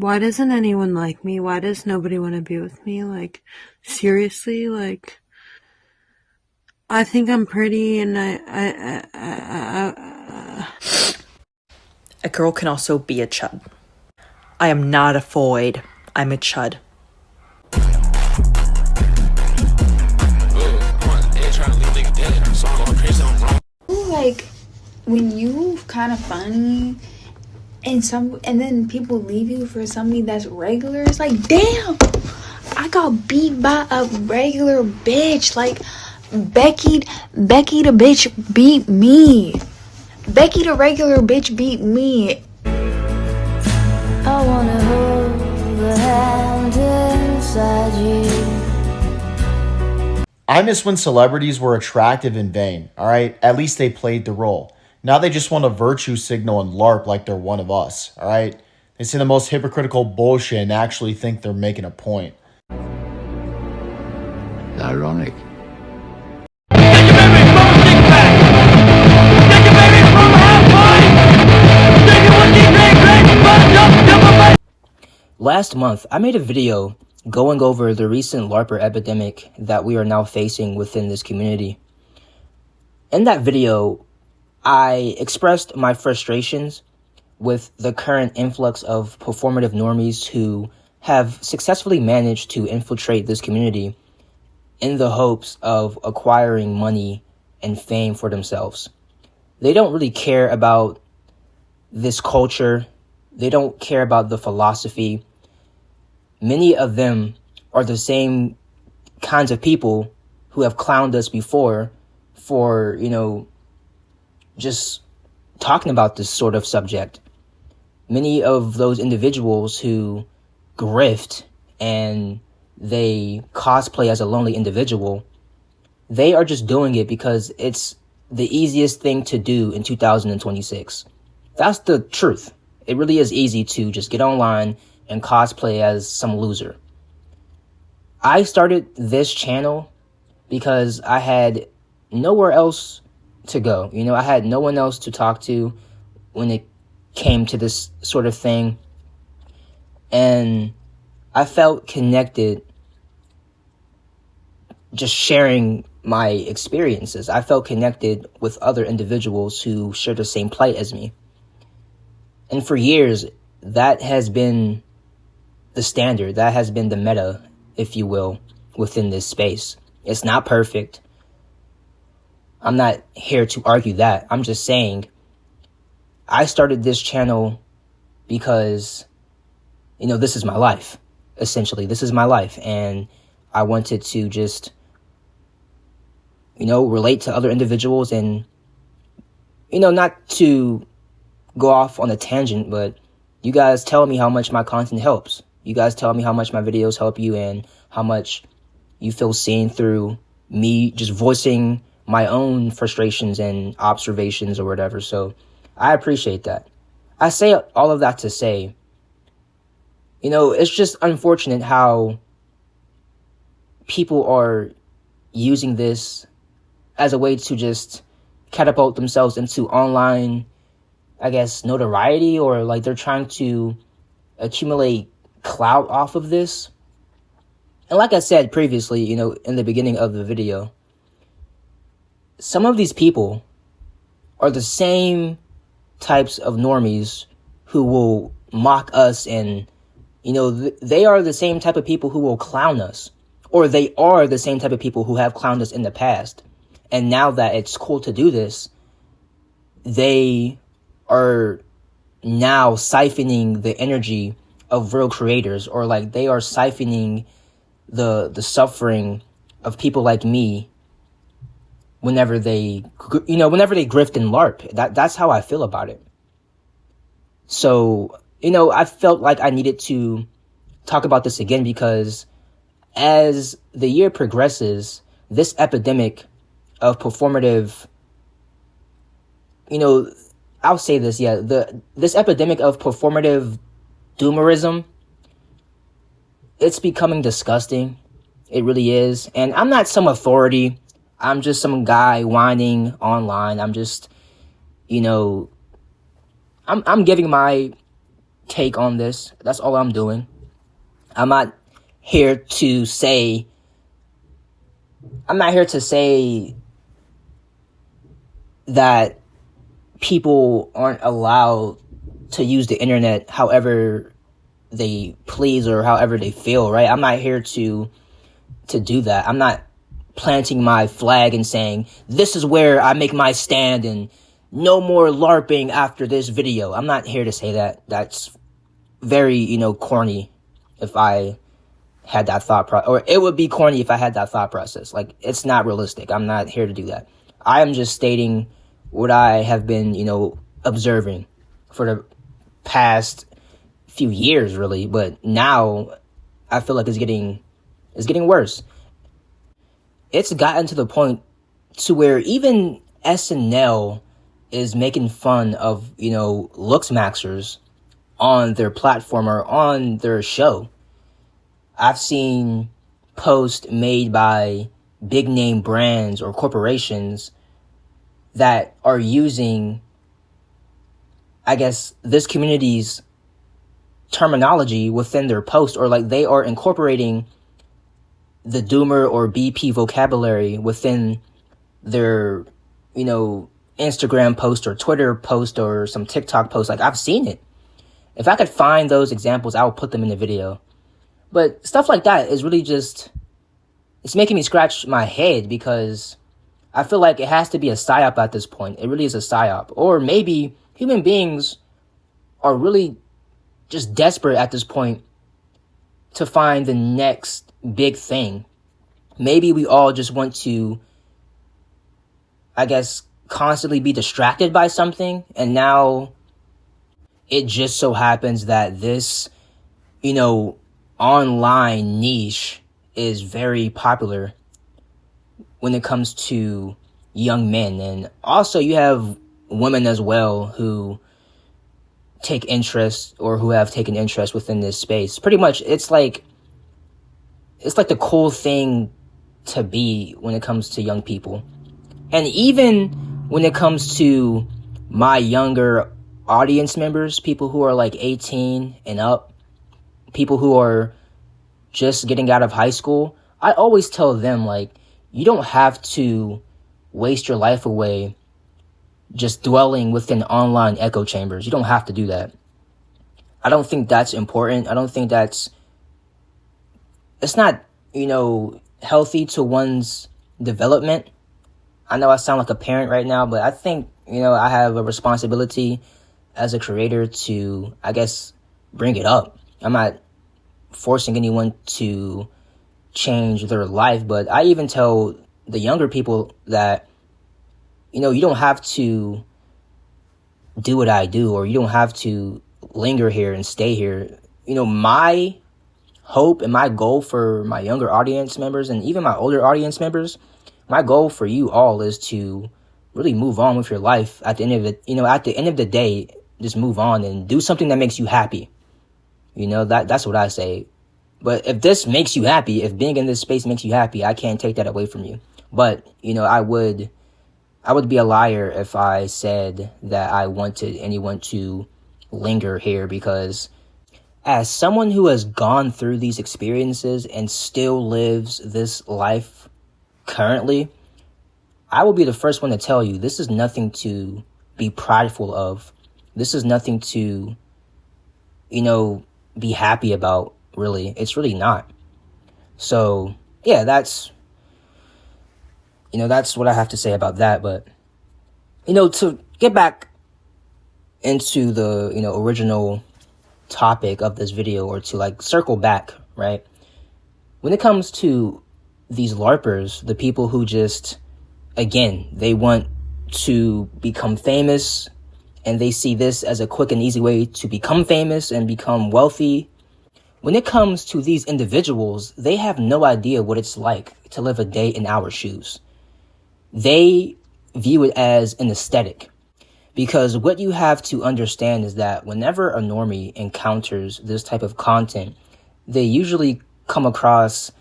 Why doesn't anyone like me? Why does nobody want to be with me? Like, seriously? Like, I think I'm pretty and A girl can also be a chud. I am not a void. I'm a chud. Like, when you kind of funny and then people leave you for somebody that's regular, it's like, damn, I got beat by a regular bitch. Like, Becky the bitch beat me. Becky the regular bitch beat me. I wanna hold the hand inside you. I miss when celebrities were attractive in vain, alright? At least they played the role. Now they just want a virtue signal and LARP like they're one of us, alright? They say the most hypocritical bullshit and actually think they're making a point. Ironic. Last month, I made a video going over the recent LARPer epidemic that we are now facing within this community. In that video, I expressed my frustrations with the current influx of performative normies who have successfully managed to infiltrate this community in the hopes of acquiring money and fame for themselves. They don't really care about this culture. They don't care about the philosophy. Many of them are the same kinds of people who have clowned us before for, just talking about this sort of subject. Many of those individuals who grift and they cosplay as a lonely individual, they are just doing it because it's the easiest thing to do in 2026. That's the truth. It really is easy to just get online and cosplay as some loser. I started this channel because I had nowhere else to go. I had no one else to talk to when it came to this sort of thing. And I felt connected just sharing my experiences. I felt connected with other individuals who share the same plight as me. And for years, that has been the standard. That has been the meta, if you will, within this space. It's not perfect. I'm not here to argue that. I'm just saying I started this channel because, this is my life. Essentially, this is my life. And I wanted to just, relate to other individuals and, not to go off on a tangent, but you guys tell me how much my content helps. You guys tell me how much my videos help you and how much you feel seen through me just voicing my own frustrations and observations or whatever. So I appreciate that. I say all of that to say, it's just unfortunate how people are using this as a way to just catapult themselves into online, I guess, notoriety, or like they're trying to accumulate clout off of this. And like I said previously, in the beginning of the video, some of these people are the same types of normies who will mock us and, they are the same type of people who will clown us, or they are the same type of people who have clowned us in the past. And now that it's cool to do this, they are now siphoning the energy of real creators, or like they are siphoning the suffering of people like me whenever they grift and LARP. That's how I feel about it. So, I felt like I needed to talk about this again because as the year progresses, this epidemic of performative, I'll say this, this epidemic of performative doomerism, it's becoming disgusting. It really is. And I'm not some authority. I'm just some guy whining online. I'm just, I'm giving my take on this. That's all I'm doing. I'm not here to say that people aren't allowed to use the internet however they please or however they feel, right? I'm not here to do that. I'm not planting my flag and saying, this is where I make my stand and no more LARPing after this video. I'm not here to say that. That's very, corny if I had that thought process. Or it would be corny if I had that thought process. Like, it's not realistic. I'm not here to do that. I am just stating what I have been, observing for the past few years, really. But now I feel like it's getting worse. It's gotten to the point to where even SNL is making fun of, looks maxers on their platform or on their show. I've seen posts made by big name brands or corporations that are using, I guess, this community's terminology within their post, or like they are incorporating the doomer or BP vocabulary within their, Instagram post or Twitter post or some TikTok post. Like, I've seen it. If I could find those examples, I would put them in the video. But stuff like that is really just, it's making me scratch my head, because I feel like it has to be a psyop at this point. It really is a psyop. Or maybe human beings are really just desperate at this point to find the next big thing. Maybe we all just want to, I guess, constantly be distracted by something. And now it just so happens that this, online niche is very popular when it comes to young men. And also you have women as well who take interest or who have taken interest within this space. Pretty much it's like the cool thing to be when it comes to young people. And even when it comes to my younger audience members, people who are like 18 and up, people who are just getting out of high school, I always tell them, like, you don't have to waste your life away just dwelling within online echo chambers. You don't have to do that. I don't think that's important. I don't think it's not, healthy to one's development. I know I sound like a parent right now, but I think, I have a responsibility as a creator to, I guess, bring it up. I'm not forcing anyone to change their life, but I even tell the younger people that, you don't have to do what I do, or you don't have to linger here and stay here. My hope and my goal for my younger audience members and even my older audience members, my goal for you all is to really move on with your life. At the end of it, at the end of the day, just move on and do something that makes you happy. That's what I say. But if this makes you happy, if being in this space makes you happy, I can't take that away from you. But, I would be a liar if I said that I wanted anyone to linger here, because as someone who has gone through these experiences and still lives this life currently, I will be the first one to tell you this is nothing to be prideful of. This is nothing to, be happy about, really. It's really not. So, yeah, that's what I have to say about that. But, to get back into the, original topic of this video, or to circle back, right? When it comes to these LARPers, the people who just, again, they want to become famous, and they see this as a quick and easy way to become famous and become wealthy. When it comes to these individuals, they have no idea what it's like to live a day in our shoes. They view it as an aesthetic. Because what you have to understand is that whenever a normie encounters this type of content, they usually come across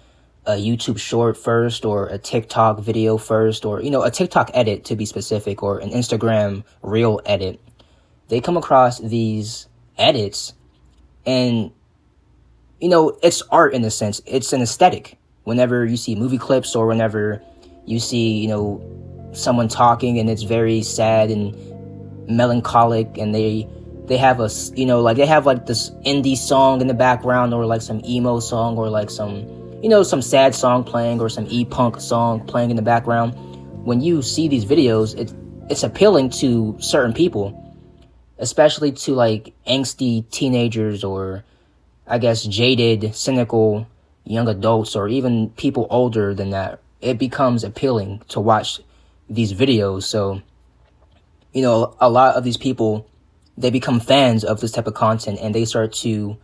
a YouTube short first, or a TikTok video first, or, a TikTok edit to be specific, or an Instagram reel edit. They come across these edits And, it's art in a sense. It's an aesthetic. Whenever you see movie clips or whenever you see, someone talking and it's very sad and melancholic, and they have they have like this indie song in the background, or like some emo song, or like some some sad song playing, or some e-punk song playing in the background. When you see these videos, it's appealing to certain people, especially to like angsty teenagers, or I guess jaded, cynical young adults, or even people older than that. It becomes appealing to watch these videos. So, a lot of these people, they become fans of this type of content, and they start to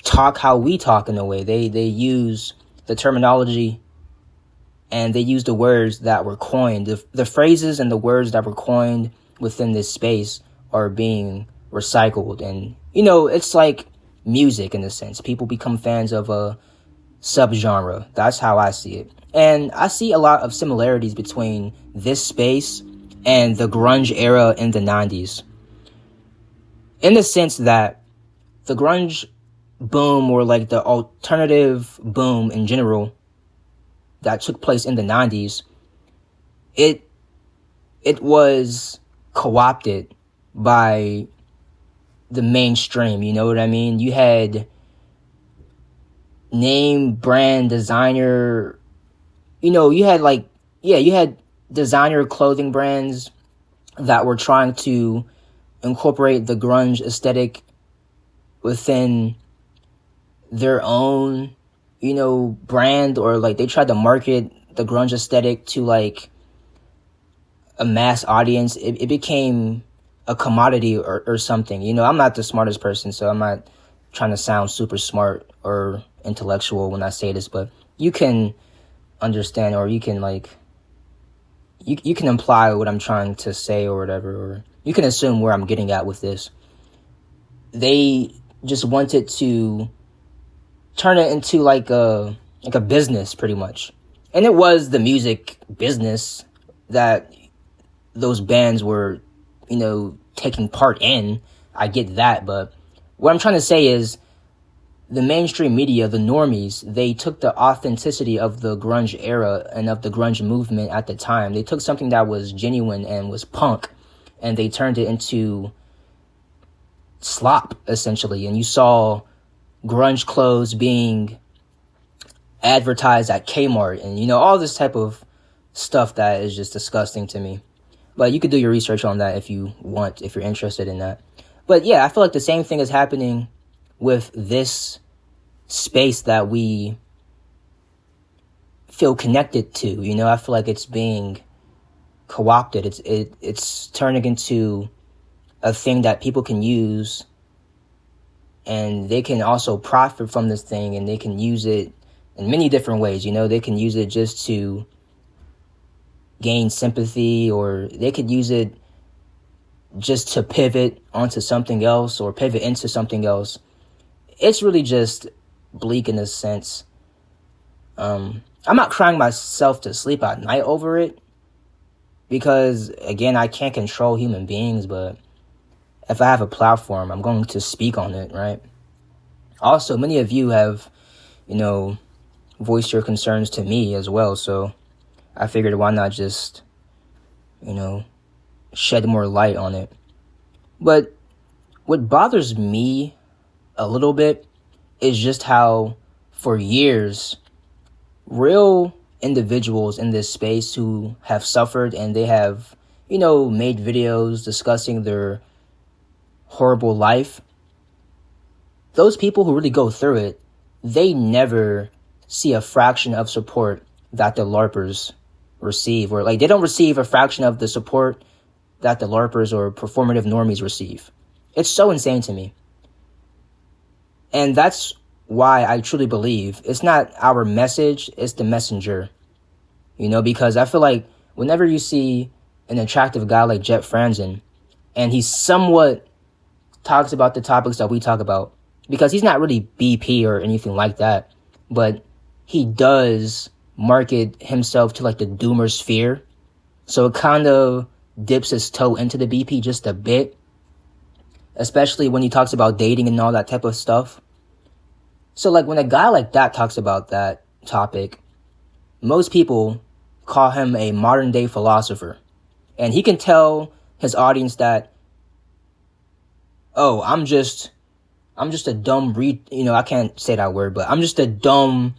talk how we talk in a way. They use the terminology, and they use the words that were coined. The phrases and the words that were coined within this space are being recycled. And, it's like music in a sense. People become fans of a subgenre. That's how I see it. And I see a lot of similarities between this space and the grunge era in the 90s. In the sense that the grunge boom, or like the alternative boom in general that took place in the 90s, it was co-opted by the mainstream, you know what I mean? You had name brand designer, you had designer clothing brands that were trying to incorporate the grunge aesthetic within their own, brand, or like they tried to market the grunge aesthetic to like a mass audience. It became a commodity or something. I'm not the smartest person, so I'm not trying to sound super smart or intellectual when I say this, but you can understand, or you can like, you can imply what I'm trying to say or whatever, or you can assume where I'm getting at with this. They just wanted to turn it into like a business, pretty much. And it was the music business that those bands were, taking part in. I get that, but what I'm trying to say is the mainstream media, the normies, they took the authenticity of the grunge era and of the grunge movement at the time. They took something that was genuine and was punk, and they turned it into slop, essentially. And you saw grunge clothes being advertised at Kmart, and all this type of stuff that is just disgusting to me. But you could do your research on that if you want, if you're interested in that. But yeah, I feel like the same thing is happening with this space that we feel connected to. I feel like it's being co-opted. It's turning into a thing that people can use, and they can also profit from this thing, and they can use it in many different ways. They can use it just to gain sympathy, or they could use it just to pivot onto something else, or pivot into something else. It's really just bleak in a sense. I'm not crying myself to sleep at night over it, because again, I can't control human beings, but if I have a platform, I'm going to speak on it, right? Also, many of you have, voiced your concerns to me as well, so I figured why not just, shed more light on it. But what bothers me a little bit is just how, for years, real individuals in this space who have suffered, and they have, made videos discussing their horrible life, those people who really go through it, they never see a fraction of support that the LARPers receive, or like they don't receive a fraction of the support that the LARPers or performative normies receive. It's so insane to me. And that's why I truly believe it's not our message, it's the messenger. Because I feel like whenever you see an attractive guy like Jet Franzen, and he somewhat talks about the topics that we talk about, because he's not really BP or anything like that, but he does market himself to like the doomer sphere. So it kind of dips his toe into the BP just a bit. especially when he talks about dating and all that type of stuff. So like when a guy like that talks about that topic, most people call him a modern day philosopher. And he can tell his audience that, oh, I'm just a dumb I can't say that word, but I'm just a dumb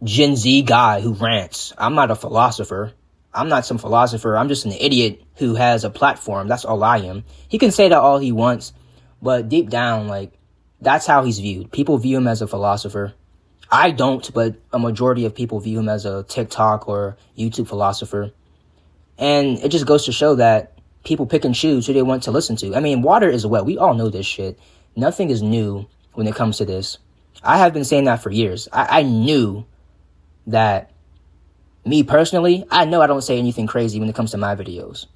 Gen Z guy who rants. I'm not a philosopher. I'm not some philosopher. I'm just an idiot who has a platform. That's all I am. He can say that all he wants, but deep down, like, that's how he's viewed. People view him as a philosopher. I don't, but a majority of people view him as a TikTok or YouTube philosopher. And it just goes to show that people pick and choose who they want to listen to. I mean, water is wet. We all know this shit. Nothing is new when it comes to this. I have been saying that for years. I knew that, me personally, I know I don't say anything crazy when it comes to my videos.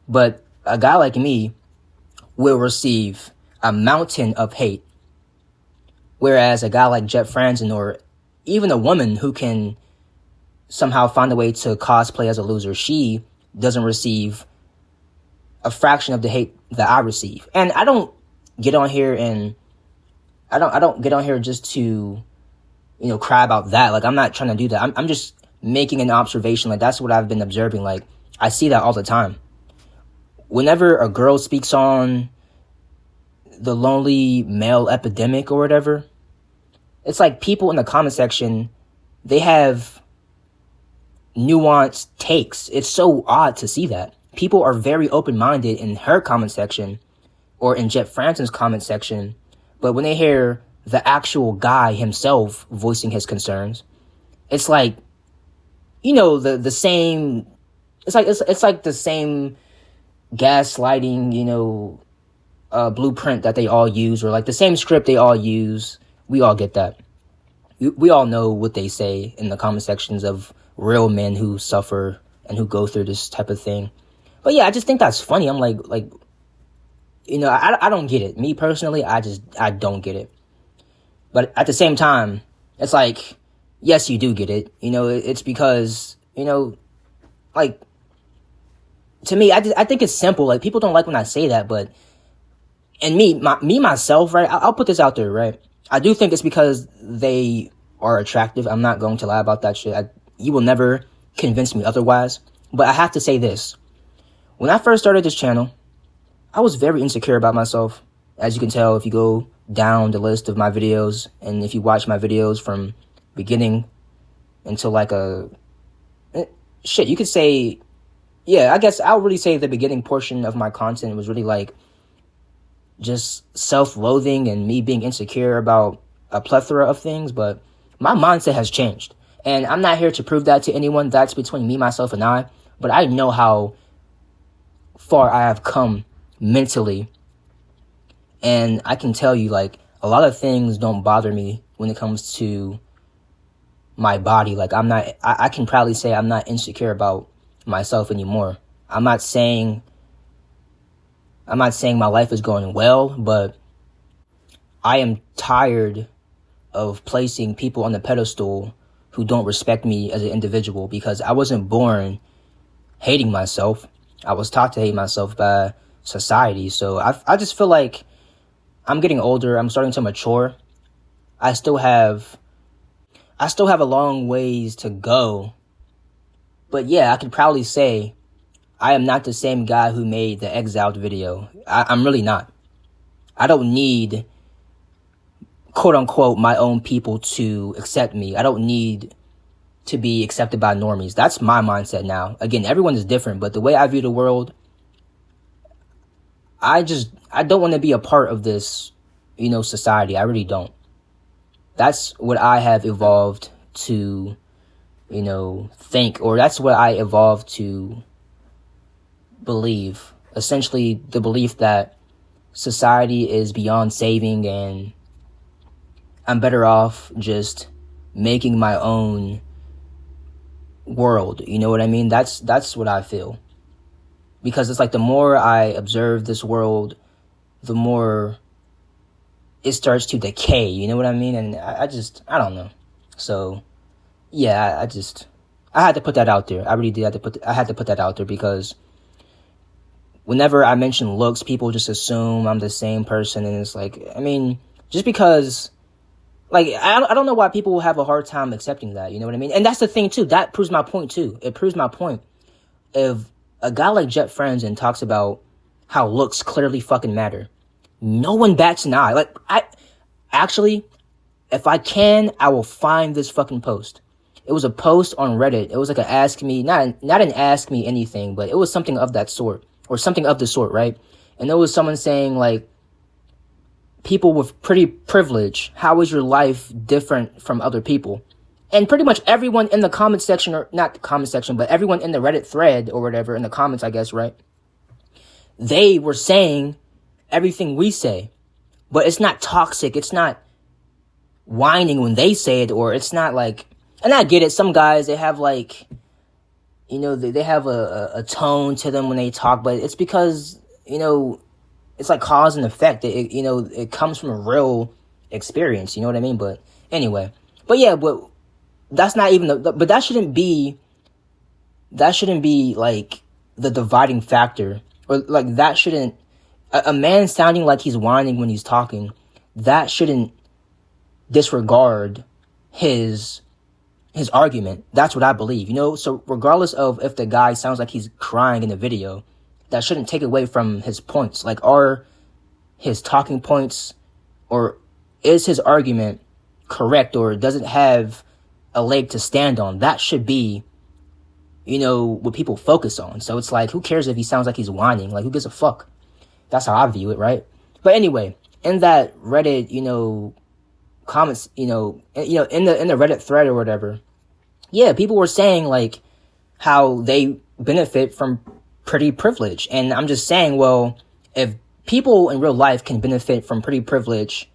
But a guy like me will receive a mountain of hate. Whereas a guy like Jeff Franzen, or even a woman who can somehow find a way to cosplay as a loser, she doesn't receive a fraction of the hate that I receive. And I don't get on here just to, cry about that. Like, I'm not trying to do that. I'm just making an observation. Like, that's what I've been observing. Like, I see that all the time. Whenever a girl speaks on the lonely male epidemic or whatever, it's like people in the comment section, they have nuanced takes. It's so odd to see that. People are very open-minded in her comment section or in Jeff Franzen's comment section, but when they hear the actual guy himself voicing his concerns, it's like, the same, it's like the same gaslighting, blueprint that they all use, or like the same script they all use. We all get that. We all know what they say in the comment sections of real men who suffer and who go through this type of thing. But yeah, I just think that's funny. I'm like, I don't get it. Me personally, I don't get it. But at the same time, it's like, yes, you do get it. It's because, like, to me, I think it's simple. Like, people don't like when I say that, but, and myself, right? I'll put this out there, right? I do think it's because they are attractive. I'm not going to lie about that shit. You will never convince me otherwise. But I have to say this. When I first started this channel, I was very insecure about myself. As you can tell, if you go down the list of my videos, and if you watch my videos from beginning until you could say, yeah, I guess I'll really say the beginning portion of my content was really like just self-loathing and me being insecure about a plethora of things. But my mindset has changed, and I'm not here to prove that to anyone. That's between me, myself, and I. But I know how far I have come mentally, and I can tell you, like, a lot of things don't bother me when it comes to my body. Like, I can proudly say I'm not insecure about myself anymore. I'm not saying my life is going well, but I am tired of placing people on the pedestal who don't respect me as an individual, because I wasn't born hating myself. I was taught to hate myself by society. So I just feel like I'm getting older. I'm starting to mature. I still have a long ways to go. But yeah, I can proudly say I am not the same guy who made the Exiled video. I'm really not. I don't need, quote unquote, my own people to accept me. I don't need to be accepted by normies. That's my mindset now. Again, everyone is different, but the way I view the world, I don't want to be a part of this, society. I really don't. That's what I have evolved to, think, or that's what I evolved to believe. Essentially, the belief that society is beyond saving, and I'm better off just making my own world. You know what I mean? That's what I feel. Because it's like the more I observe this world, the more it starts to decay. You know what I mean? And I don't know. So yeah, I had to put that out there. I really did I had to put that out there, because whenever I mention looks, people just assume I'm the same person. And it's like, I mean, just because, like, I don't know why people will have a hard time accepting that. You know what I mean? And that's the thing, too. That proves my point, too. It proves my point. If a guy like Jet Frenzen talks about how looks clearly fucking matter, no one bats an eye. Like, if I can, I will find this fucking post. It was a post on Reddit. It was like an ask me, not an ask me anything, but it was something of that sort, or something of the sort, right? And there was someone saying, like, people with pretty privilege, how is your life different from other people? And pretty much everyone in the comment section, or not the comment section, but everyone in the Reddit thread or whatever, in the comments, I guess, right? They were saying everything we say, but it's not toxic. It's not whining when they say it, or it's not like, and I get it. Some guys, they have like, you know, they have a tone to them when they talk, but it's because, you know, it's like cause and effect. You know, it comes from a real experience. You know what I mean? But anyway, but yeah, but that's not even but that shouldn't be like the dividing factor, or like that shouldn't, a man sounding like he's whining when he's talking, that shouldn't disregard his argument. That's what I believe, you know? So regardless of if the guy sounds like he's crying in the video, that shouldn't take away from his points. Like, are his talking points, or is his argument correct, or does it have a leg to stand on? That should be, you know, what people focus on. So it's like, who cares if he sounds like he's whining? Like, who gives a fuck? That's how I view it, right? But anyway, in that Reddit, you know, comments, in the Reddit thread or whatever, yeah, people were saying like how they benefit from pretty privilege. And I'm just saying, well, if people in real life can benefit from pretty privilege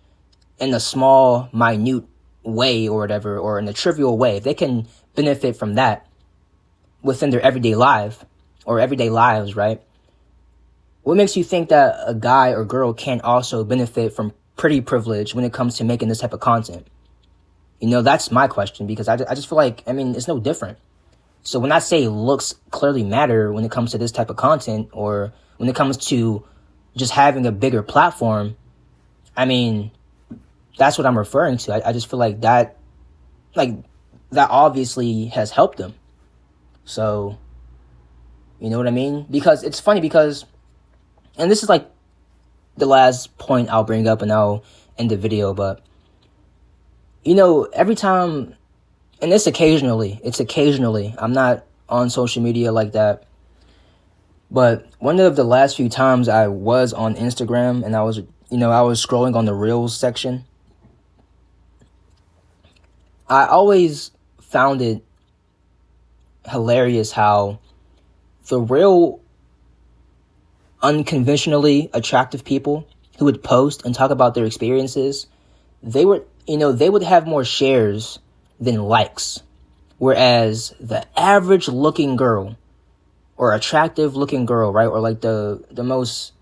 in a small, minute way or whatever, or in a trivial way, if they can benefit from that within their everyday life or everyday lives, right? What makes you think that a guy or girl can't also benefit from pretty privilege when it comes to making this type of content? You know, that's my question, because I just feel like, I mean, it's no different. So when I say looks clearly matter when it comes to this type of content, or when it comes to just having a bigger platform, I mean, that's what I'm referring to. I just feel like that obviously has helped them. So, you know what I mean? Because it's funny because, and this is like the last point I'll bring up and I'll end the video, but, you know, every time, and it's occasionally, I'm not on social media like that, but one of the last few times I was on Instagram and I was scrolling on the Reels section, I always found it hilarious how the real unconventionally attractive people who would post and talk about their experiences, they would have more shares than likes. Whereas the average looking girl, or attractive looking girl, right? Or like the most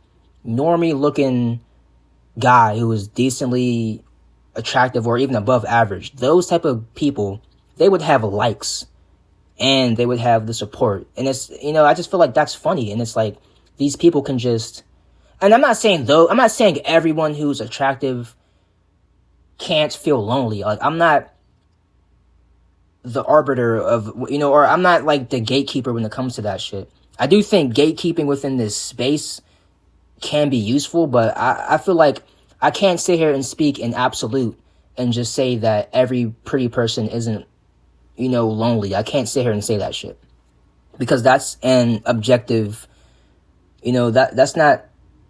normie looking guy who is decently attractive or even above average, those type of people, they would have likes and they would have the support. And it's, you know, I just feel like that's funny. And it's like, these people can just, and I'm not saying everyone who's attractive can't feel lonely. Like, I'm not the arbiter of, you know, or I'm not like the gatekeeper when it comes to that shit. I do think gatekeeping within this space can be useful, but I feel like I can't sit here and speak in absolute and just say that every pretty person isn't, you know, lonely. I can't sit here and say that shit, because that's an objective, you know, that's not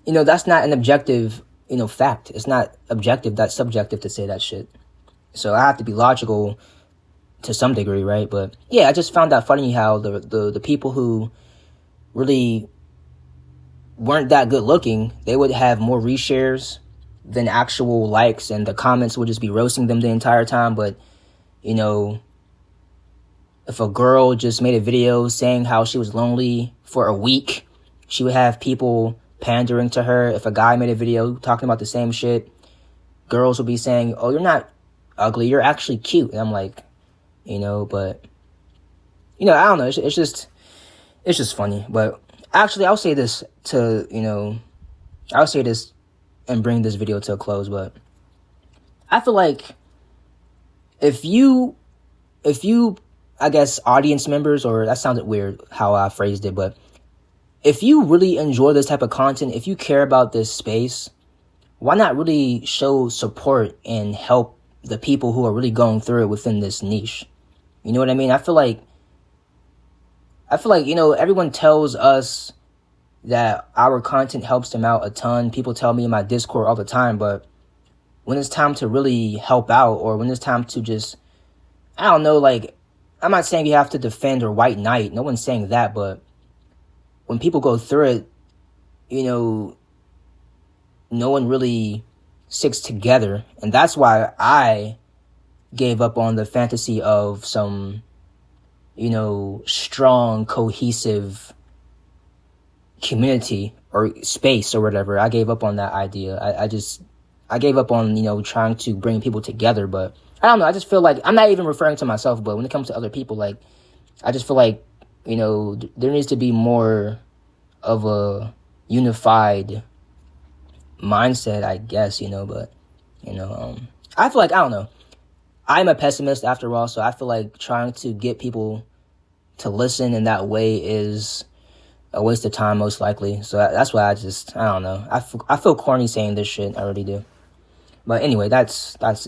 an objective, you know, fact. It's not objective, that's subjective to say that shit. So I have to be logical to some degree, right? But yeah, I just found that funny how the people who really weren't that good looking, they would have more reshares than actual likes, and the comments would just be roasting them the entire time. But, you know, if a girl just made a video saying how she was lonely for a week, she would have people pandering to her. If a guy made a video talking about the same shit, girls would be saying, oh, you're not ugly, you're actually cute. And I'm like, you know, but, you know, I don't know. It's just funny. But actually, I'll say this to, I'll say this and bring this video to a close, but I feel like if you, I guess, audience members, or that sounded weird how I phrased it, but if you really enjoy this type of content, if you care about this space, why not really show support and help the people who are really going through it within this niche? You know what I mean? I feel like, everyone tells us that our content helps them out a ton. People tell me in my Discord all the time, but when it's time to really help out, or when it's time to just, I don't know, like, I'm not saying you have to defend or white knight. No one's saying that, but when people go through it, no one really sticks together. And that's why I gave up on the fantasy of some, strong, cohesive community or space or whatever. I gave up on that idea. I gave up on, trying to bring people together. But I don't know. I just feel like, I'm not even referring to myself, but when it comes to other people, like, I just feel like, there needs to be more of a unified mindset, I guess, but, I feel like, I don't know. I'm a pessimist after all, so I feel like trying to get people to listen in that way is a waste of time, most likely. So that's why I don't know. I feel corny saying this shit. I already do. But anyway, that's it.